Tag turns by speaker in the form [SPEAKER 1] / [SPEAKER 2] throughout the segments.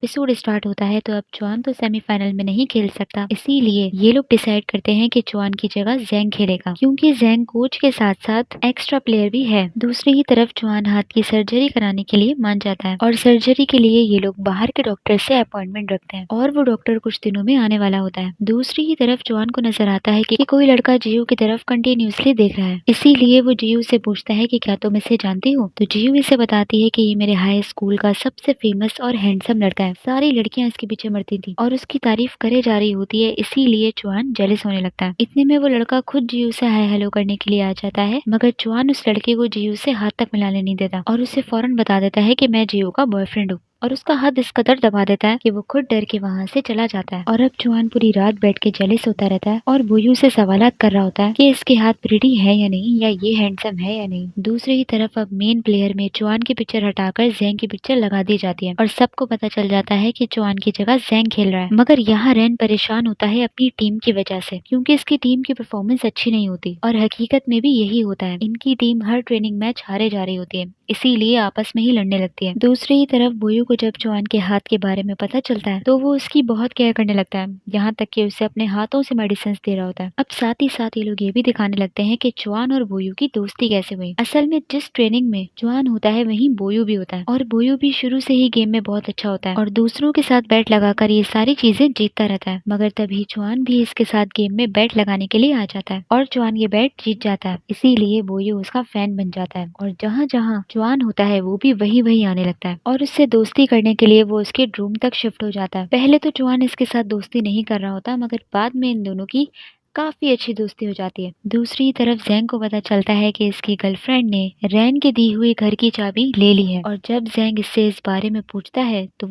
[SPEAKER 1] Episode start होता है तो अब जॉन तो सेमीफाइनल में नहीं खेल सकता, इसीलिए ये लोग डिसाइड करते हैं कि जॉन की जगह जैंग खेलेगा, क्योंकि जैंग कोच के साथ साथ एक्स्ट्रा प्लेयर भी है। दूसरी ही तरफ जॉन हाथ की सर्जरी कराने के लिए मान जाता है और सर्जरी के लिए ये लोग बाहर के डॉक्टर से अपॉइंटमेंट रखते हैं और वो डॉक्टर कुछ दिनों में आने वाला होता है। दूसरी ही तरफ जॉन को नजर आता है कि कोई लड़का जियो की तरफ कंटिन्यूसली देख रहा है, इसीलिए वो जियो से पूछता है कि क्या तुम इसे जानती हो। तो जियो इसे बताती है कि ये मेरे हाई स्कूल का सबसे फेमस और हैंडसम लड़का है। सारी लड़कियां इसके पीछे मरती थी और उसकी तारीफ करे जा रही होती है, इसीलिए जॉन जेलस होने लगता है। इतने में वो लड़का खुद जियो से हाय हेलो करने के लिए आ जाता है, मगर जॉन उस लड़के को जियो से हाथ तक मिलाने नहीं देता और उसे फौरन बता देता है कि मैं जियो का बॉयफ्रेंड हूँ और उसका हाथ इस कदर दबा देता है कि वो खुद डर के वहाँ से चला जाता है। और अब जॉन पूरी रात बैठ के जेलस होता रहता है और बोयू से सवालात कर रहा होता है कि इसके हाथ प्रिटी है या नहीं, या ये हैंडसम है या नहीं। दूसरी ही तरफ अब मेन प्लेयर में जॉन की पिक्चर हटाकर जैंग की पिक्चर लगा दी जाती है और सबको पता चल जाता है कि जॉन की जगह जैंग खेल रहा है। मगर यहाँ रैन परेशान होता है अपनी टीम की वजह से, क्योंकि इसकी टीम की परफॉर्मेंस अच्छी नहीं होती और हकीकत में भी यही होता है। इनकी टीम हर ट्रेनिंग मैच हारे जा रही होती है, इसीलिए आपस में ही लड़ने लगती है। दूसरी ही तरफ बोयू को जब जॉन के हाथ के बारे में पता चलता है तो वो उसकी बहुत केयर करने लगता है, यहाँ तक कि उसे अपने हाथों से मेडिसिन दे रहा होता है। अब साथ ही साथ ये लोग ये भी दिखाने लगते हैं कि जॉन और बोयू की दोस्ती कैसे हुई। असल में जिस ट्रेनिंग में जॉन होता है वहीं बोयू भी होता है और बोयू भी शुरू से ही गेम में बहुत अच्छा होता है और दूसरों के साथ बैट लगाकर ये सारी चीजें जीतता रहता है। मगर तभी जॉन भी इसके साथ गेम में बैट लगाने के लिए आ जाता है और जॉन ये बैट जीत जाता है, इसीलिए बोयू उसका फैन बन जाता है और जहाँ जहाँ जॉन होता है वो भी वही वही आने लगता है और उससे दोस्ती करने के लिए वो उसके रूम तक शिफ्ट हो जाता है। पहले तो जॉन इसके साथ दोस्ती नहीं कर रहा होता, मगर बाद में इन दोनों की काफी अच्छी दोस्ती हो जाती है। दूसरी तरफ जैंग को पता चलता है कि इसकी गर्लफ्रेंड ने रैन के दी हुई घर की चाबी ले ली है और जब जैंग इससे इस बारे में पूछता है तो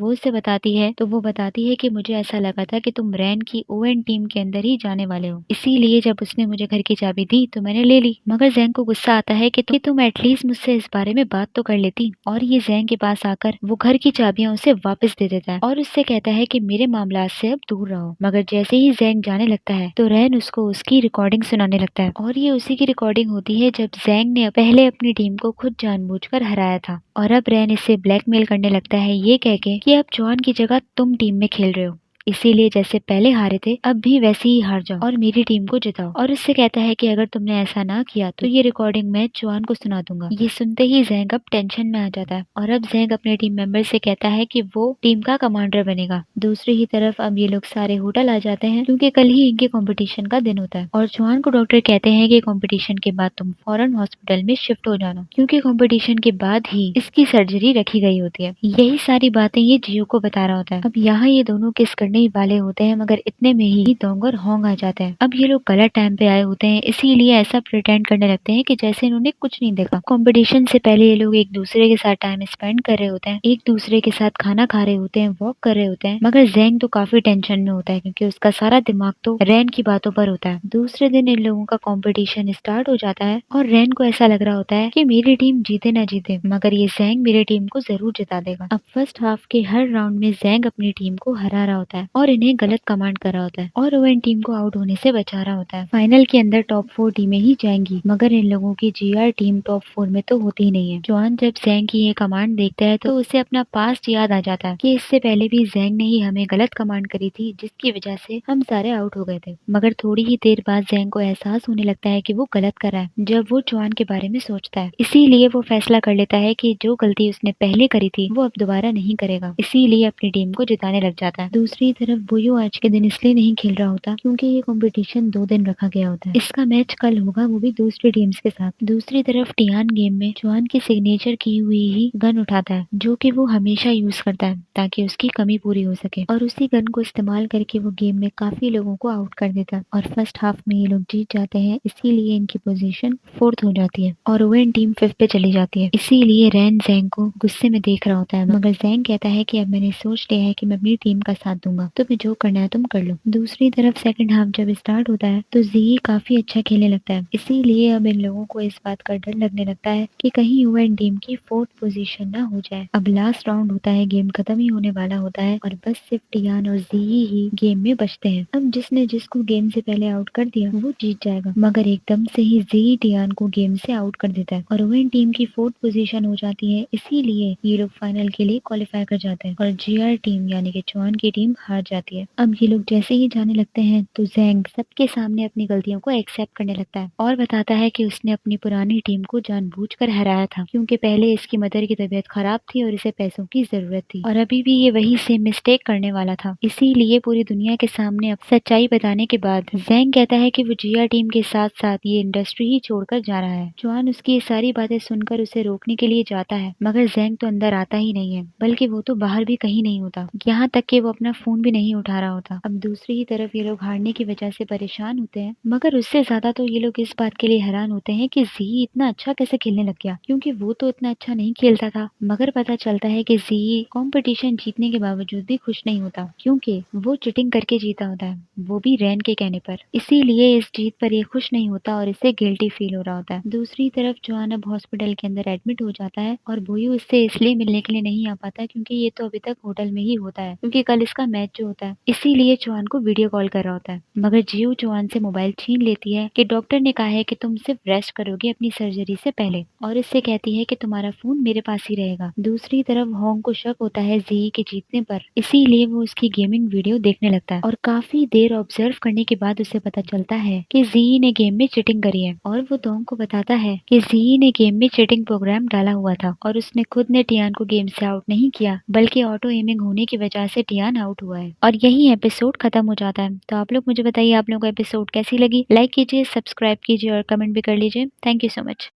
[SPEAKER 1] वो बताती है कि मुझे ऐसा लगा था कि तुम रैन की ओएन टीम के अंदर ही जाने वाले हो, इसीलिए जब उसने मुझे घर की चाबी दी तो मैंने ले ली। मगर जैंग को गुस्सा आता है कि तुम एटलीस्ट मुझसे इस बारे में बात तो कर लेती, और ये जैंग के पास आकर वो घर की चाबियां उसे वापस दे देता है और उससे कहता है कि मेरे मामला से अब दूर रहो। मगर जैसे ही जैंग जाने लगता है तो रैन उसको उसकी रिकॉर्डिंग सुनाने लगता है और ये उसी की रिकॉर्डिंग होती है जब जैंग ने पहले अपनी टीम को खुद जानबूझकर हराया था। और अब रैन इससे ब्लैकमेल करने लगता है ये कह के कि अब जॉन की जगह तुम टीम में खेल रहे हो, इसीलिए जैसे पहले हारे थे अब भी वैसे ही हार जाओ और मेरी टीम को जिताओ। और उससे कहता है कि अगर तुमने ऐसा ना किया तो ये रिकॉर्डिंग मैं जॉन को सुना दूंगा। ये सुनते ही जैंग अब टेंशन में आ जाता है और अब जैंग अपने टीम मेंबर से कहता है कि वो टीम का कमांडर बनेगा। दूसरी ही तरफ अब ये लोग सारे होटल आ जाते हैं क्योंकि कल ही इनके कंपटीशन का दिन होता है और जॉन को डॉक्टर कहते हैं कि कंपटीशन के बाद तुम फौरन हॉस्पिटल में शिफ्ट हो जाना, क्योंकि कंपटीशन के बाद ही इसकी सर्जरी रखी गई होती है। यही सारी बातें ये जियो को बता रहा होता है। अब यहाँ ये दोनों किस करने वाले होते हैं, मगर इतने में ही डोंग और होंग आ जाते हैं। अब ये लोग गलत टाइम पे आए होते हैं, इसीलिए ऐसा प्रिटेंड करने लगते हैं कि जैसे इन्होंने कुछ नहीं देखा। कंपटीशन से पहले ये लोग एक दूसरे के साथ टाइम स्पेंड कर रहे होते हैं, एक दूसरे के साथ खाना खा रहे होते हैं, वॉक कर रहे होते हैं। मगर जैंग तो काफी टेंशन में होता है क्योंकि उसका सारा दिमाग तो रैन की बातों पर होता है। दूसरे दिन इन लोगों का कंपटीशन स्टार्ट हो जाता है और रैन को ऐसा लग रहा होता है कि मेरी टीम जीते ना जीते, मगर ये जैंग मेरी टीम को जरूर जिता देगा। अब फर्स्ट हाफ के हर राउंड में जैंग अपनी टीम को हरा रहा होता है और इन्हें गलत कमांड कर रहा होता है और ओवेन टीम को आउट होने से बचा रहा होता है। फाइनल के अंदर टॉप 4 टीमें ही जाएंगी, मगर इन लोगों की जीआर टीम टॉप 4 में तो होती ही नहीं है। जॉन जब जैंग की ये कमांड देखता है तो उसे अपना पास्ट याद आ जाता है कि इससे पहले भी जैंग ने ही हमें गलत कमांड करी थी, जिसकी वजह से हम सारे आउट हो गए थे। मगर थोड़ी ही देर बाद जैंग को एहसास होने लगता है कि वो गलत कर रहा है जब वो जॉन के बारे में सोचता है, इसीलिए वो फैसला कर लेता है कि जो गलती उसने पहले करी थी वो अब दोबारा नहीं करेगा, इसीलिए अपनी टीम को जिताने लग जाता है। दूसरी तरफ बोयो आज के दिन इसलिए नहीं खेल रहा होता क्योंकि ये कंपटीशन 2 दिन रखा गया होता है। इसका मैच कल होगा, वो भी दूसरी टीम्स के साथ। दूसरी तरफ टियान गेम में जॉन की सिग्नेचर की हुई ही गन उठाता है जो कि वो हमेशा यूज करता है ताकि उसकी कमी पूरी हो सके, और उसी गन को इस्तेमाल करके वो गेम में काफी लोगों को आउट कर देता है और फर्स्ट हाफ में ये लोग जीत जाते हैं, इसीलिए इनकी पोजीशन 4th हो जाती है और ओवेन टीम 5th पे चली जाती है। इसीलिए रैन जैंग को गुस्से में देख रहा होता है, मगर जैंग कहता है कि अब मैंने सोच लिया है कि मैं अपनी टीम का साथ दूंगा। दूंगा, तुम्हें जो करना है तुम कर लो। दूसरी तरफ सेकंड हाफ जब स्टार्ट होता है तो जी काफी अच्छा खेलने लगता है, इसीलिए अब इन लोगों को इस बात का डर लगने लगता है कि कहीं यूएन टीम की फोर्थ पोजीशन ना हो जाए। अब लास्ट राउंड होता है, गेम खत्म ही होने वाला होता है और बस सिर्फ टियान और जी ही गेम में बचते हैं। अब जिसने जिसको गेम से पहले आउट कर दिया वो जीत जाएगा, मगर एकदम से ही जी टियान को गेम से आउट कर देता है और यूएन टीम की फोर्थ पोजीशन हो जाती है, इसीलिए ये लोग फाइनल के लिए क्वालिफाई कर जाते हैं और जीआर टीम यानी कि चौहान की टीम हार जाती है। अब ये लोग जैसे ही जाने लगते हैं तो जैंग सबके सामने अपनी गलतियों को एक्सेप्ट करने लगता है और बताता है कि उसने अपनी पुरानी टीम को जानबूझकर हराया था, क्योंकि पहले इसकी मदर की तबीयत खराब थी और इसे पैसों की जरूरत थी और अभी भी ये वही सेम मिस्टेक करने वाला था। इसीलिए पूरी दुनिया के सामने अब सच्चाई बताने के बाद जैंग कहता है कि वो जीआर टीम के साथ साथ ये इंडस्ट्री ही छोड़कर जा रहा है। चौहान उसकी ये सारी बातें सुनकर उसे रोकने के लिए जाता है, मगर जैंग तो अंदर आता ही नहीं है, बल्कि वो तो बाहर भी कहीं नहीं होता, यहाँ तक कि वो अपना फोन भी नहीं उठा रहा होता। अब दूसरी ही तरफ ये लोग हारने की वजह से परेशान होते हैं, मगर उससे ज्यादा तो ये लोग इस बात के लिए हैरान होते हैं कि जी इतना अच्छा कैसे खेलने लग गया, क्योंकि वो तो इतना अच्छा नहीं खेलता था। मगर पता चलता है कि जी कंपटीशन जीतने के बावजूद भी खुश नहीं होता, क्योंकि वो चिटिंग करके जीता होता है, वो भी रैन के कहने पर। इसीलिए इस जीत पर ये खुश नहीं होता और इसे गिल्टी फील हो रहा होता है। दूसरी तरफ जॉन अब हॉस्पिटल के अंदर एडमिट हो जाता है और बोयू इससे इसलिए मिलने के लिए नहीं आ पाता क्योंकि ये तो अभी तक होटल में ही होता है, क्योंकि कल इसका मैच जो होता है, इसीलिए चौहान को वीडियो कॉल कर रहा होता है। मगर जीव चौहान से मोबाइल छीन लेती है कि डॉक्टर ने कहा है कि तुम सिर्फ रेस्ट करोगे अपनी सर्जरी से पहले, और इससे कहती है कि तुम्हारा फोन मेरे पास ही रहेगा। दूसरी तरफ होंग को शक होता है जी के जीतने पर, इसीलिए वो उसकी गेमिंग वीडियो देखने लगता है और काफी देर ऑब्जर्व करने के बाद उसे पता चलता है कि जी ने गेम में चीटिंग करी है और वो दोंग को बताता है कि जी ने गेम में चीटिंग प्रोग्राम डाला हुआ था और उसने खुद ने टियान को गेम से आउट नहीं किया, बल्कि ऑटो एमिंग होने की वजह से टियान आउट हुआ है। और यही एपिसोड खत्म हो जाता है। तो आप लोग मुझे बताइए आप लोगों को एपिसोड कैसी लगी, लाइक कीजिए, सब्सक्राइब कीजिए और कमेंट भी कर लीजिए। Thank you so much.